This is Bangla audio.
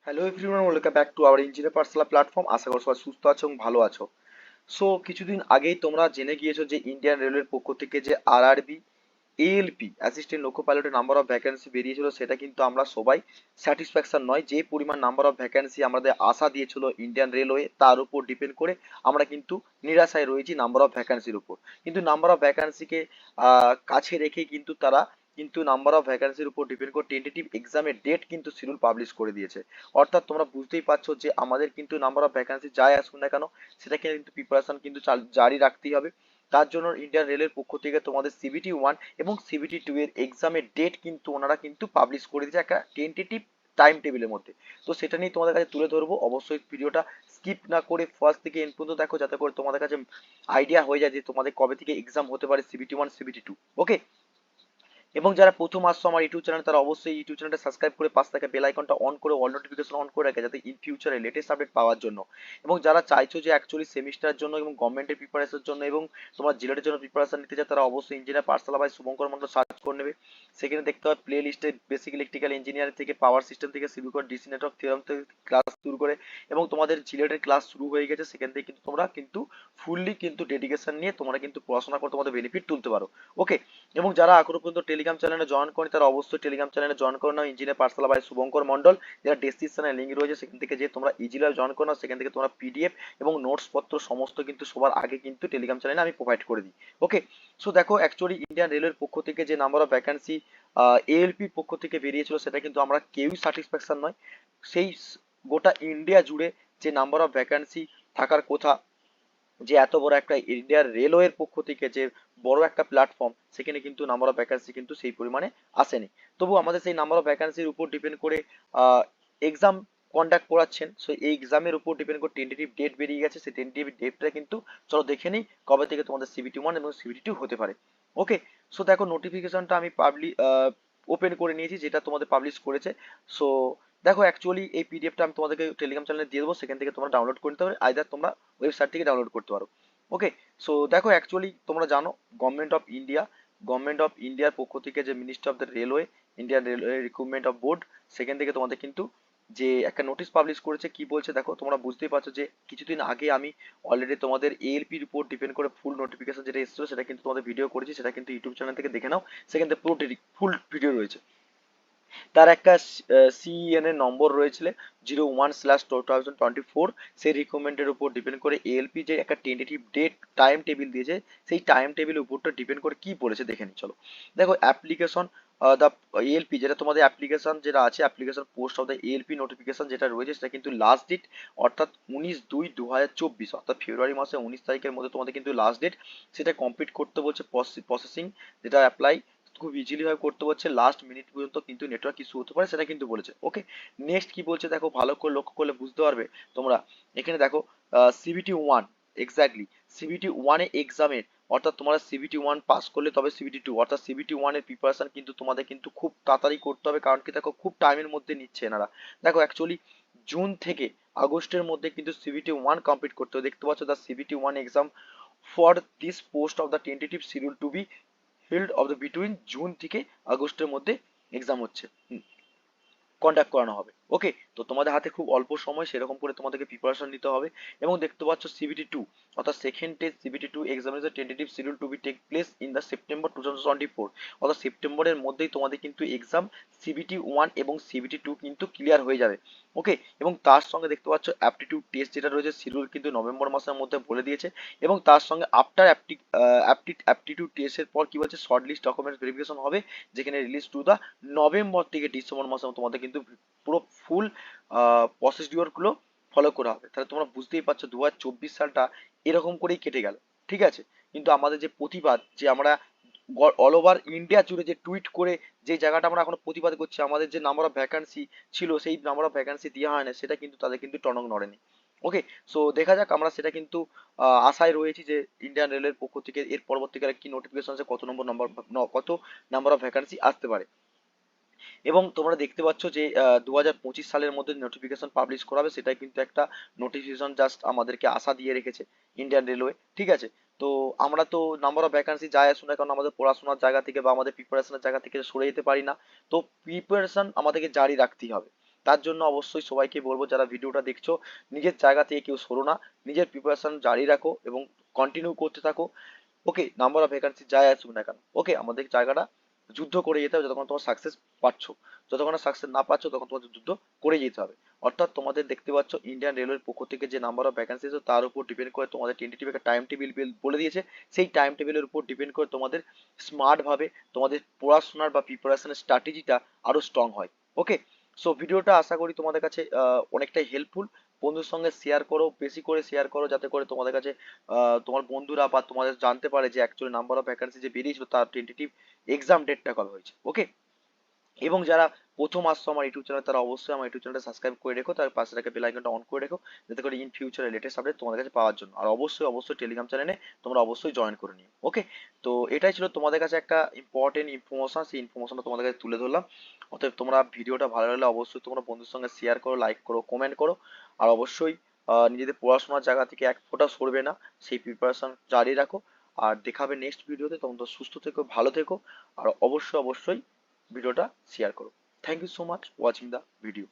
Hello everyone, welcome back to our engineer Pathsala platform. আশা করি সবাই সুস্থ আছো এবং ভালো আছো। সো কিছুদিন আগেই তোমরা জেনে গিয়েছো যে ইন্ডিয়ান রেলওয়ের পক্ষ থেকে যে আরআরবি এএলপি অ্যাসিস্ট্যান্ট লোকো পাইলটের নাম্বার অফ ভ্যাকেন্সি বেরিয়েছিল, সেটা কিন্তু আমরা সবাই স্যাটিসফ্যাকশন নয়। যে পরিমাণ নাম্বার অফ ভ্যাকেন্সি আমাদের আশা দিয়েছিল ইন্ডিয়ান রেলওয়ে, তার উপর ডিপেন্ড করে আমরা কিন্তু নিরাশায় রয়েছি নাম্বার অফ ভ্যাকেন্সির উপর। কিন্তু নাম্বার অফ ভ্যাকেন্সিকে কাছে রেখে কিন্তু তারা নাম্বার অফ ভ্যাকেন্সির উপর ডিপেন্ড করে টেন্টেটিভ এক্সামের ডেট কিন্তু শিডিউল পাবলিশ করে দিয়েছে। অর্থাৎ তোমরা বুঝতেই পারছো যে আমাদের কিন্তু নাম্বার অফ ভ্যাকেন্সি যাই আসুন না কেন, সেটাকে কিন্তু প্রিপারেশন কিন্তু জারি রাখতেই হবে। তার জন্য ইন্ডিয়ান রেলের পক্ষ থেকে তোমাদের সিবিটি 1 এবং সিবিটি 2 এর এক্সামের ডেট কিন্তু ওনারা কিন্তু পাবলিশ করে দিয়েছে একটা টেন্টেটিভ টাইম টেবিলের মধ্যে। তো সেটা নিয়ে তোমাদের কাছে তুলে ধরবো। অবশ্যই ভিডিওটা স্কিপ না করে ফার্স্ট থেকে এন্ড পর্যন্ত দেখো, যাতে করে তোমাদের কাছে আইডিয়া হয়ে যায় যে তোমাদের কবে থেকে এক্সাম হতে পারে সিবিটি 1 সিবিটি 2। ওকে, এবং যারা প্রথম আসছো আমার ইউটিউব চ্যানেল, তারা অবশ্যই ইউটিউব চ্যানেলটা সাবস্ক্রাইব করে পাশে থাকা বেল আইকনটা অন করে অল নোটিফিকেশন অন করে রাখে, যাতে ইন ফিউচারে লেটেস্ট আপডেট পাওয়ার জন্য। এবং যারা চাইছো যে অ্যাকচুয়ালি সেমিস্টারের জন্য এবং গভর্নমেন্টের প্রিপারেশনের জন্য এবং তোমার জিলেটের জন্য প্রিপারেশন নিতে চায়, তারা অবশ্যই engineer Pathsala by Shubhankar Mondal search করে নেবে। সেখানে দেখতে হবে প্লে লিস্টে বেসিক ইলেকট্রিক্যাল ইঞ্জিনিয়ারিং থেকে পাওয়ার সিস্টেম থেকে শুরু করে ডিসি নেটওয়ার্ক থিওরাম থেকে ক্লাস শুরু করে, এবং তোমাদের জিলেটের ক্লাস শুরু হয়ে গেছে। সেখান থেকে কিন্তু তোমরা কিন্তু ফুললি কিন্তু ডেডিকেশন নিয়ে তোমরা কিন্তু পড়াশোনা করে তোমাদের বেনিফিট তুলতে পারো। ওকে, এবং যারা এখনো পর্যন্ত টেলিগ্রাম চ্যানেলে জয়েন করেনি, তারা অবশ্যই টেলিগ্রাম চ্যানেলে জয়েন করে নাও, engineer Pathsala by Shubhankar Mondal. যেটা ডেসক্রিপশনে লিঙ্ক রয়েছে, সেখান থেকে যে তোমরা ইজিলি জয়েন করে নাও। সেখান থেকে তোমরা পিডিএফ এবং নোটস পত্র সমস্ত কিন্তু সবার আগে কিন্তু টেলিগ্রাম চ্যানেলে আমি প্রোভাইড করে দিই। ওকে, সো দেখো অ্যাকচুয়ালি ইন্ডিয়ান রেলওয়ের পক্ষ থেকে যে নাম্বার অফ ভ্যাকেন্সি এএলপির পক্ষ থেকে বেরিয়েছিল, সেটা কিন্তু আমরা কেউই স্যাটিসফ্যাকশন নয়। সেই গোটা ইন্ডিয়া জুড়ে যে নাম্বার অফ ভ্যাকেন্সি থাকার কথা, যে এত বড় একটা ইন্ডিয়ার রেলওয়ের পক্ষ থেকে যে বড় একটা প্ল্যাটফর্ম, সেখানে কিন্তু নাম্বার অফ ভ্যাকান্সি কিন্তু সেই পরিমাণে আসেনি। তবু আমাদের সেই নাম্বার অফ ভ্যাকান্সির উপর ডিপেন্ড করে এক্সাম কন্ডাক্ট করাচ্ছেন। সো এই এক্সামের উপর ডিপেন্ড করে টেন্টেটিভ ডেট বেরিয়ে গেছে। সেই টেন্টেটিভ ডেটটা কিন্তু চলো দেখে নিই কবে থেকে তোমাদের সিবিটি 1 এবং সিবিটি 2 হতে পারে। ওকে, সো দেখো নোটিফিকেশনটা আমি ওপেন করে নিয়েছি, যেটা তোমাদের পাবলিশ করেছে। সো দেখো অ্যাকচুয়ালি এই পিডিএফটা আমি তোমাদেরকে টেলিগ্রাম চ্যানেলে দিয়ে দেবো, সেখান থেকে তোমরা ডাউনলোড করে নিতে পারো, আইদার তোমরা ওয়েবসাইট থেকে ডাউনলোড করতে পারো। ওকে, সো দেখো অ্যাকচুয়ালি তোমরা জানো গভর্নমেন্ট অফ ইন্ডিয়ার পক্ষ থেকে যে ministry of the railway, Indian railway recruitment of board, সেখান থেকে তোমাদের কিন্তু যে একটা নোটিশ পাবলিশ করেছে। কি বলছে দেখো, তোমরা বুঝতেই পারছো যে কিছুদিন আগে আমি অলরেডি তোমাদের এএলপির উপর ডিপেন্ড করে ফুল নোটিফিকেশন যেটা এসেছিল, সেটা কিন্তু তোমাদের ভিডিও করেছি। সেটা কিন্তু ইউটিউব চ্যানেল থেকে দেখে নাও, সেখান থেকে পুরো ফুল ভিডিও রয়েছে। তার একটা সিইএন এর নম্বর রয়েছিল 01/2024। সেই রিকমেন্ডের উপর ডিপেন্ড করে এএলপি যে একটা টেন্টেটিভ ডেট টাইম টেবিল দিয়েছে, সেই টাইম টেবিলের উপরটা ডিপেন্ড করে কি বলেছে দেখে নিই চলো। দেখো অ্যাপ্লিকেশন দ্য এএলপি, যেটা তোমাদের অ্যাপ্লিকেশন যেটা আছে, application post of the ALP notification যেটা রয়েছে, সেটা কিন্তু লাস্ট ডেট অর্থাৎ 19/2/2024, অর্থাৎ ফেব্রুয়ারি মাসে 19 তারিখের মধ্যে তোমাদের কিন্তু লাস্ট ডেট। সেটা কমপ্লিট করতে বলছে প্রসেসিং, যেটা অ্যাপ্লাই খুব ইজিলি ভাবে করতে পারছে। লাস্ট মিনিট পর্যন্ত কিন্তু নেটওয়ার্ক ইস্যু হতে পারে, সেটা কিন্তু বলেছে। ওকে, নেক্সট কি বলছে দেখো, ভালো করে লক্ষ্য করলে বুঝতে পারবে তোমরা। এখানে দেখো সিবিটি 1, এক্স্যাক্টলি সিবিটি 1 এ এক্সামের, অর্থাৎ তোমরা সিবিটি 1 পাস করলে তবে সিবিটি 2, অর্থাৎ সিবিটি 1 এর প্রিপারেশন কিন্তু তোমাদের কিন্তু খুব তাড়াতাড়ি করতে হবে। কারণ কি দেখো, খুব টাইমের মধ্যে নিচ্ছে এনারা। দেখো অ্যাকচুয়ালি জুন থেকে আগস্টের মধ্যে কিন্তু সিবিটি 1 কমপ্লিট করতে হবে। দেখতে পাচ্ছ the CBT 1 exam for this post of the tentative schedule to be held of the between June থেকে আগস্টের মধ্যে এক্সাম হচ্ছে, কন্ডাক্ট করানো হবে। ওকে, তো তোমাদের হাতে খুব অল্প সময়, সেরকম করে তোমাদেরকে প্রিপারেশন নিতে হবে। এবং দেখতে পাচ্ছ সিবিটি 2, অর্থাৎ second test CBT 2 examination tentative schedule to be take place in the September 2024, অর্থাৎ সেপ্টেম্বরের মধ্যেই তোমাদের কিন্তু এক্সাম সিবিটি 1 এবং সিবিটি 2 কিন্তু ক্লিয়ার হয়ে যাবে। ওকে, এবং তার সঙ্গে দেখতে পাচ্ছ অ্যাপটিটিউড টেস্ট যেটা রয়েছে, শিডিউল কিন্তু নভেম্বর মাসের মধ্যে বলে দিয়েছে। এবং তার সঙ্গে আফটার অ্যাপটিটিউড টেস্টের পর কি বলছে, শর্ট লিস্ট ডকুমেন্টস ভেরিফিকেশন হবে, যেখানে রিলিজ টু দা নভেম্বর থেকে ডিসেম্বর মাসে তোমাদের কিন্তু পুরো ফুল প্রসিডিওর গুলো ফলো করা হবে। তাহলে তোমরা বুঝতেই পারছো 2024 সালটা এরকম করেই কেটে গেল। ঠিক আছে, কিন্তু আমাদের যে প্রতিবাদ, যে আমরা অল ওভার ইন্ডিয়া জুড়ে যে টুইট করে যে জায়গাটা আমরা এখনো প্রতিবাদ করছি, আমাদের যে নাম্বার অফ ভ্যাকান্সি ছিল, সেই নাম্বার অফ ভ্যাকান্সি দেওয়া হয় না, সেটা কিন্তু তাদের কিন্তু টনক নড়েনি। ওকে, সো দেখা যাক, আমরা সেটা কিন্তু আশায় রয়েছি যে ইন্ডিয়ান রেলের পক্ষ থেকে এর পরবর্তীকালে কি নোটিফিকেশন আছে, কত নাম্বার অফ ভ্যাকান্সি আসতে পারে। এবং তোমরা দেখতে পাচ্ছ যে 2025 সালের মধ্যে নোটিফিকেশন পাবলিশ করাবে, সেটাই কিন্তু একটা নোটিফিকেশন জাস্ট আমাদেরকে আশা দিয়ে রেখেছে ইন্ডিয়ান রেলওয়ে। ঠিক আছে, তো আমরা তো নাম্বার অফ ভ্যাকান্সি যায় আসুন না, কারণ আমাদের পড়াশোনার জায়গা থেকে বা আমাদের প্রিপারেশনের জায়গা থেকে সরে যেতে পারি না। তো প্রিপারেশন আমাদেরকে জারি রাখতেই হবে। তার জন্য অবশ্যই সবাইকে বলবো যারা ভিডিওটা দেখছো, নিজের জায়গা থেকে কেউ সরো না, নিজের প্রিপারেশন জারি রাখো এবং কন্টিনিউ করতে থাকো। ওকে, নাম্বার অফ ভ্যাকান্সি যাই আসুক না কেন, ওকে, আমাদের জায়গাটা যুদ্ধ করে যেতে হবে যতক্ষণ তোমার সাকসেস পাচ্ছ। যতক্ষণ সাকসেস না পাচ্ছ তখন তোমাদের যুদ্ধ করে যেতে হবে। অর্থাৎ তোমাদের দেখতে পাচ্ছ ইন্ডিয়ান রেলওয়ের পক্ষ থেকে যে নাম্বার অফ ভ্যাকান্সি তার উপর ডিপেন্ড করে তোমাদের টেন্টেটিভ একটা টাইম টেবিল বলে দিয়েছে। সেই টাইম টেবিলের উপর ডিপেন্ড করে তোমাদের স্মার্ট ভাবে তোমাদের পড়াশোনার বা প্রিপারেশনের স্ট্র্যাটেজিটা আরো স্ট্রং হয়। ওকে, সো ভিডিওটা আশা করি তোমাদের কাছে অনেকটাই হেল্পফুল। বন্ধুর সঙ্গে শেয়ার করো, বেশি করে শেয়ার করো, যাতে করে তোমাদের কাছে তোমার বন্ধুরা বা তোমাদের জানতে পারে যে অ্যাকচুয়ালি নাম্বার অফ ভ্যাকান্সি যে বেরিয়েছিল তার টেন্টেটিভ এক্সাম ডেটটা কবে হয়েছে। ওকে, এবং যারা প্রথম আসছো আমার ইউটিউব চ্যানেল তারা অবশ্যই আমার ইউটিউব চ্যানেলটা সাবস্ক্রাইব করে রেখো, তার পাশে থাকা বেল আইকনটা অন করে রেখো, যাতে করে ইন ফিউচারে লেটেস্ট আপডেট তোমাদের কাছে পাওয়ার জন্য। আর অবশ্যই অবশ্যই টেলিগ্রাম চ্যানেলে তোমরা অবশ্যই জয়েন করে নিও। ওকে, তো এটাই ছিল তোমাদের কাছে একটা ইম্পর্টেন্ট ইনফরমেশন, সেই ইনফরমেশনটা তোমাদের কাছে তুলে ধরলাম। অতএব তোমরা ভিডিওটা ভালো লাগলে অবশ্যই তোমরা বন্ধুর সঙ্গে শেয়ার করো, লাইক করো, কমেন্ট করো। আর অবশ্যই নিজেদের পড়াশোনার জায়গা থেকে এক ফোঁটা সরবে না, সেই প্রিপারেশন জারি রাখো। আর দেখাবে নেক্সট ভিডিওতে, তখন তো সুস্থ থেকো, ভালো থেকো। আর অবশ্যই অবশ্যই ভিডিওটা শেয়ার করো। Thank you so much watching the video.